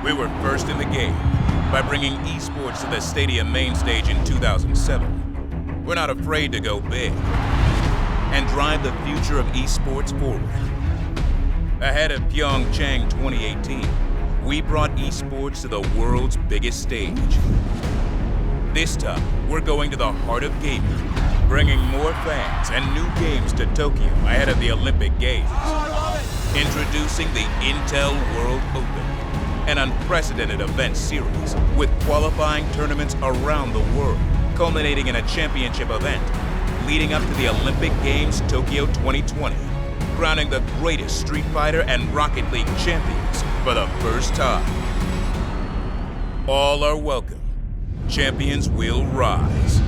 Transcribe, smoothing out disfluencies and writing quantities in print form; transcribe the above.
We were first in the game by bringing esports to the stadium main stage in 2007. We're not afraid to go big and drive the future of esports forward. Ahead of Pyeongchang 2018, we brought esports to the world's biggest stage. This time, we're going to the heart of gaming, bringing more fans and new games to Tokyo ahead of the Olympic Games. Introducing the Intel World Open, an unprecedented event series with qualifying tournaments around the world, culminating in a championship event, leading up to the Olympic Games Tokyo 2020, crowning the greatest Street Fighter and Rocket League champions for the first time. All are welcome. Champions will rise.